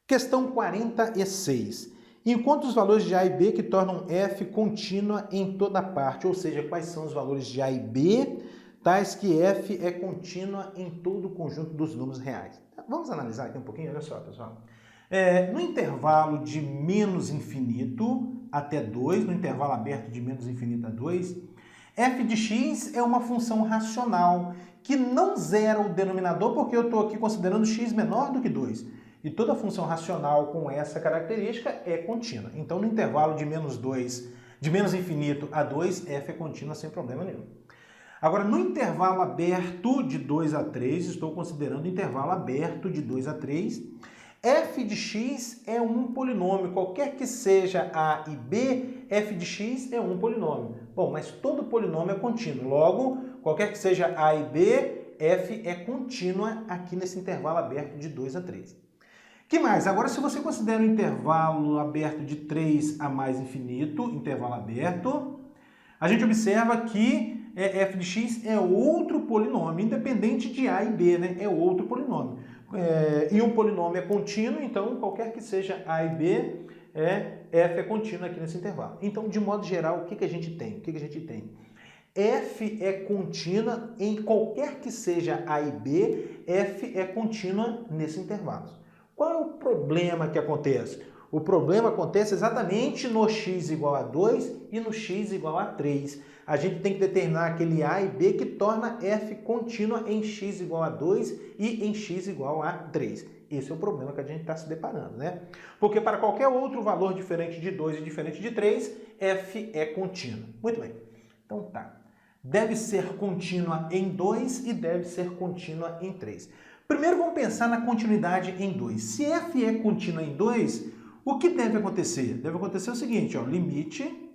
Questão 46. Encontre os valores de A e B que tornam f contínua em toda parte, ou seja, quais são os valores de A e B, tais que f é contínua em todo o conjunto dos números reais. Vamos analisar aqui um pouquinho, olha só, pessoal. No intervalo de menos infinito até 2, no intervalo aberto de menos infinito a 2, f de x é uma função racional que não zera o denominador, porque eu estou aqui considerando x menor do que 2. E toda função racional com essa característica é contínua. Então, no intervalo de menos infinito a 2, f é contínua sem problema nenhum. Agora, no intervalo aberto de 2 a 3, estou considerando o intervalo aberto de 2 a 3, f de x é um polinômio. Qualquer que seja a e b, f de x é um polinômio. Bom, mas todo polinômio é contínuo. Logo, qualquer que seja a e b, f é contínua aqui nesse intervalo aberto de 2 a 3. Que mais? Agora, se você considera o intervalo aberto de 3 a mais infinito, intervalo aberto, a gente observa que f de x é outro polinômio, independente de a e b, né? É outro polinômio. E um polinômio é contínuo, então qualquer que seja a e b, f é contínuo aqui nesse intervalo. Então, de modo geral, o que a gente tem? F é contínua em qualquer que seja a e b, f é contínua nesse intervalo. Qual é o problema que acontece? O problema acontece exatamente no x igual a 2 e no x igual a 3. A gente tem que determinar aquele a e b que torna f contínua em x igual a 2 e em x igual a 3. Esse é o problema que a gente está se deparando, né? Porque para qualquer outro valor diferente de 2 e diferente de 3, f é contínua. Muito bem. Então tá. Deve ser contínua em 2 e deve ser contínua em 3. Primeiro vamos pensar na continuidade em 2. Se f é contínua em 2, o que deve acontecer? Deve acontecer o seguinte, ó, limite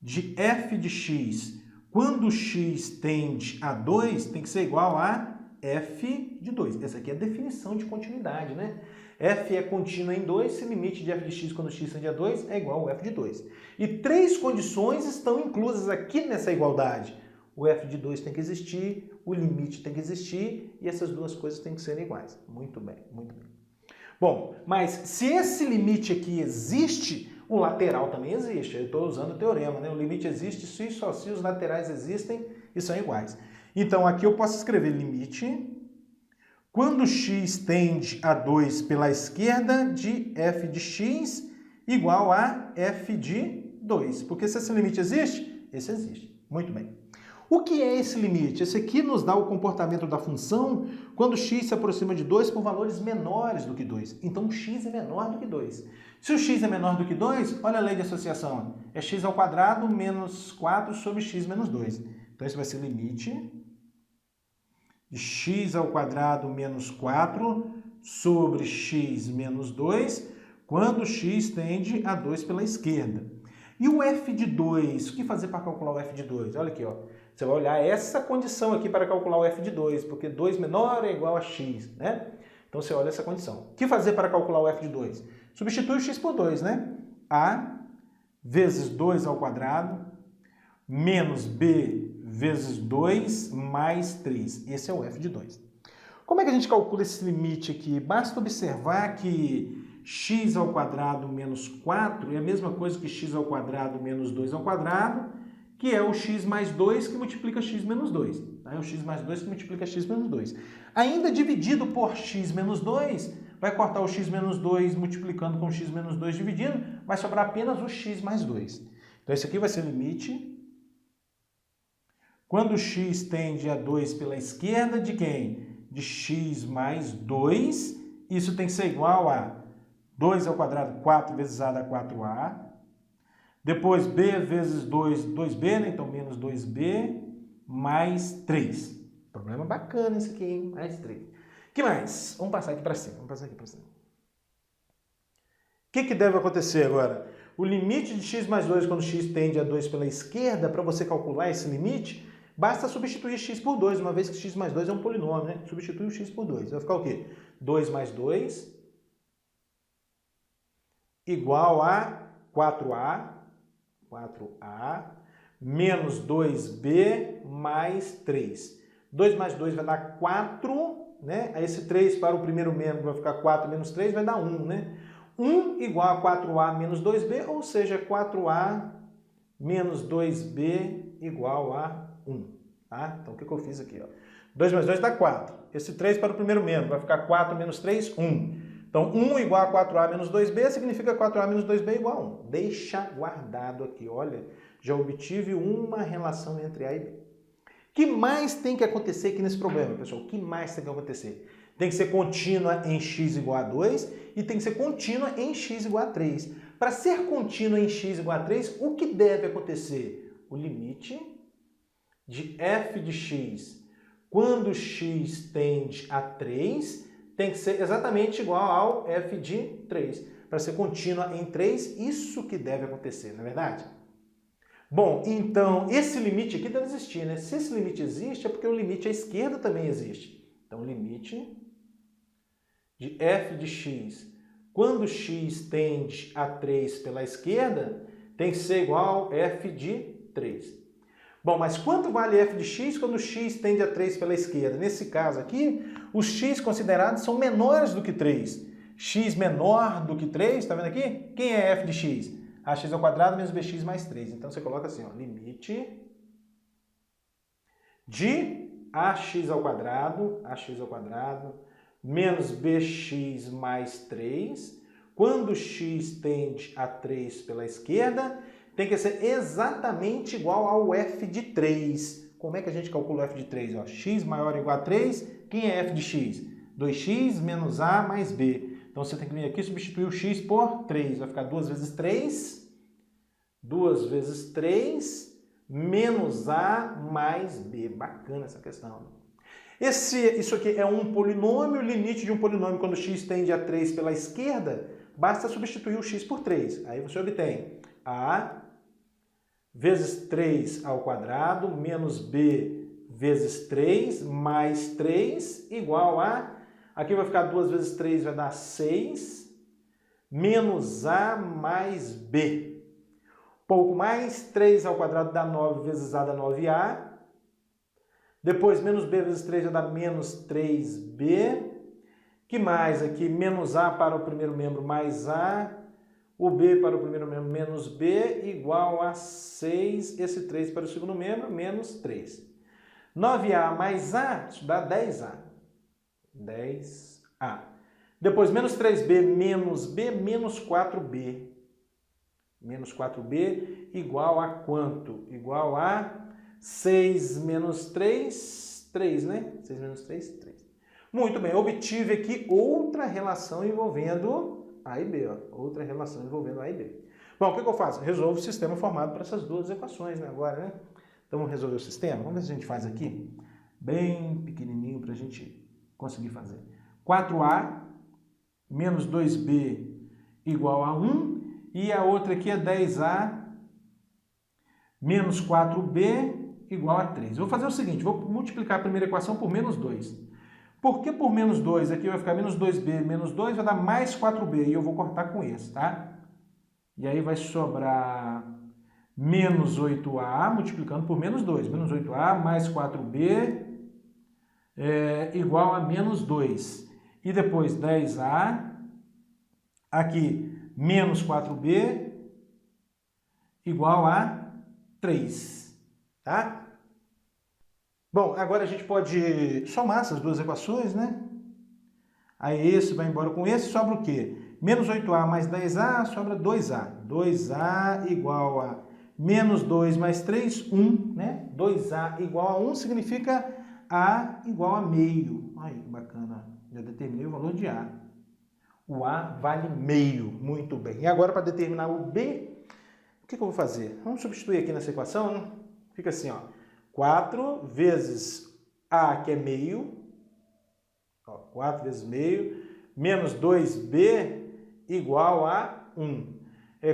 de f de x quando x tende a 2 tem que ser igual a f de 2. Essa aqui é a definição de continuidade, né? F é contínua em 2, se limite de f de x quando x tende a 2 é igual ao f de 2. E três condições estão inclusas aqui nessa igualdade. O f de 2 tem que existir, o limite tem que existir e essas duas coisas têm que ser iguais. Muito bem, muito bem. Bom, mas se esse limite aqui existe, o lateral também existe. Eu estou usando o teorema, né? O limite existe se só se os laterais existem e são iguais. Então, aqui eu posso escrever limite quando x tende a 2 pela esquerda de f de x igual a f de 2. Porque se esse limite existe, esse existe. Muito bem. O que é esse limite? Esse aqui nos dá o comportamento da função quando x se aproxima de 2 por valores menores do que 2. Então, x é menor do que 2. Se o x é menor do que 2, olha a lei de associação. É x ao quadrado menos 4 sobre x menos 2. Então, esse vai ser limite de x ao quadrado menos 4 sobre x menos 2, quando x tende a 2 pela esquerda. E o f de 2, o que fazer para calcular o f de 2? Olha aqui, ó. Você vai olhar essa condição aqui para calcular o f de 2, porque 2 menor é igual a x, né? Então você olha essa condição. O que fazer para calcular o f de 2? Substitui o x por 2, né? A vezes 2 ao quadrado menos b vezes 2 mais 3. Esse é o f de 2. Como é que a gente calcula esse limite aqui? Basta observar que x ao quadrado menos 4 é a mesma coisa que x ao quadrado menos 2 ao quadrado, que é o x mais 2 que multiplica x menos 2. É o x mais 2 que multiplica x menos 2. Ainda dividido por x menos 2, vai cortar o x menos 2 multiplicando com o x menos 2 dividindo, vai sobrar apenas o x mais 2. Então esse aqui vai ser o limite quando x tende a 2 pela esquerda de quem? De x mais 2. Isso tem que ser igual a 2 ao quadrado, 4 vezes a dá 4a. Depois b vezes 2, 2b, né? Então menos 2b, mais 3. Problema bacana esse aqui, hein? Mais 3. O que mais? Vamos passar aqui para cima. O que deve acontecer agora? O limite de x mais 2 quando x tende a 2 pela esquerda, para você calcular esse limite, basta substituir x por 2, uma vez que x mais 2 é um polinômio, né? Substitui o x por 2. Vai ficar o quê? 2 mais 2 igual a 4a menos 2b mais 3. 2 mais 2 vai dar 4 né? Aí esse 3 para o primeiro membro vai ficar 4 menos 3, vai dar 1, né? 1 igual a 4A menos 2B, ou seja, 4A menos 2B igual a 1. Tá? Então, o que eu fiz aqui? Ó? 2 mais 2 dá 4. Esse 3 para o primeiro membro vai ficar 4 menos 3, 1. Então, 1 igual a 4A menos 2B significa 4A menos 2B igual a 1. Deixa guardado aqui, olha, já obtive uma relação entre A e B. O que mais tem que acontecer aqui nesse problema, pessoal? O que mais tem que acontecer? Tem que ser contínua em x igual a 2 e tem que ser contínua em x igual a 3. Para ser contínua em x igual a 3, o que deve acontecer? O limite de f de x, quando x tende a 3, tem que ser exatamente igual ao f de 3. Para ser contínua em 3, isso que deve acontecer, não é verdade? Bom, então, esse limite aqui deve existir, né? Se esse limite existe, é porque o limite à esquerda também existe. Então, o limite de f de x, quando x tende a 3 pela esquerda, tem que ser igual a f de 3. Bom, mas quanto vale f de x quando x tende a 3 pela esquerda? Nesse caso aqui, os x considerados são menores do que 3. X menor do que 3, está vendo aqui? Quem é f de x? Ax ao quadrado menos bx mais 3. Então você coloca assim, ó, limite de ax ao quadrado menos bx mais 3, quando x tende a 3 pela esquerda, tem que ser exatamente igual ao f de 3. Como é que a gente calcula o f de 3? Ó, x maior ou igual a 3, quem é f de x? 2x menos a mais b. Então você tem que vir aqui e substituir o x por 3. Vai ficar 2 vezes 3, 2 vezes 3, menos a mais b. Bacana essa questão. Isso aqui é um polinômio, o limite de um polinômio quando x tende a 3 pela esquerda, basta substituir o x por 3. Aí você obtém a vezes 3 ao quadrado menos b vezes 3 mais 3 igual a... Aqui vai ficar 2 vezes 3 vai dar 6, menos a mais b. Pouco mais, 3 ao quadrado dá 9 vezes a dá 9a. Depois, menos b vezes 3 vai dar menos 3b. Que mais aqui? Menos a para o primeiro membro mais a. O b para o primeiro membro menos b igual a 6. Esse 3 para o segundo membro, menos 3. 9a mais a, isso dá 10a. 10a. Depois, menos 3b menos b, menos 4b. Menos 4b igual a quanto? Igual a 6 menos 3, 3, né? 6 menos 3, 3. Muito bem, obtive aqui outra relação envolvendo A e B. Ó. Outra relação envolvendo A e B. Bom, o que eu faço? Resolvo o sistema formado por essas duas equações, né? Agora, né? Então, vamos resolver o sistema? Vamos ver se a gente faz aqui. Bem pequenininho para a gente conseguir fazer. 4A menos 2B igual a 1. E a outra aqui é 10A menos 4B igual a 3. Eu vou fazer o seguinte, vou multiplicar a primeira equação por menos 2. Por que por menos 2? Aqui vai ficar menos 2B menos 2 vai dar mais 4B. E eu vou cortar com esse, tá? E aí vai sobrar menos 8A multiplicando por menos 2. Menos 8A mais 4B igual a menos 2. E depois 10A, aqui menos 4B igual a 3, tá? Bom, agora a gente pode somar essas duas equações, né? Aí esse vai embora com esse, sobra o quê? Menos 8A mais 10A, sobra 2A. 2A igual a menos 2 mais 3, 1, né? 2A igual a 1 significa A igual a meio. Aí, bacana, já determinei o valor de A. O A vale meio, muito bem. E agora, para determinar o B, o que eu vou fazer? Vamos substituir aqui nessa equação, né? Fica assim, ó. 4 vezes A, que é meio, ó, 4 vezes meio, menos 2B igual a 1.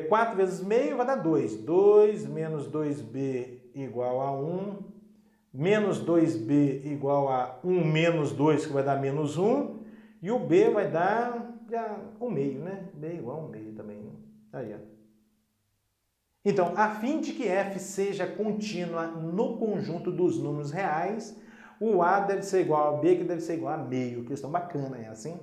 4 vezes meio vai dar 2. 2 menos 2B igual a 1. Menos 2B igual a 1 menos 2, que vai dar menos 1. E o B vai dar... um meio, né? B igual a um meio também. Aí, ó. Então, a fim de que f seja contínua no conjunto dos números reais, o A deve ser igual a B, que deve ser igual a meio. Questão bacana, é assim?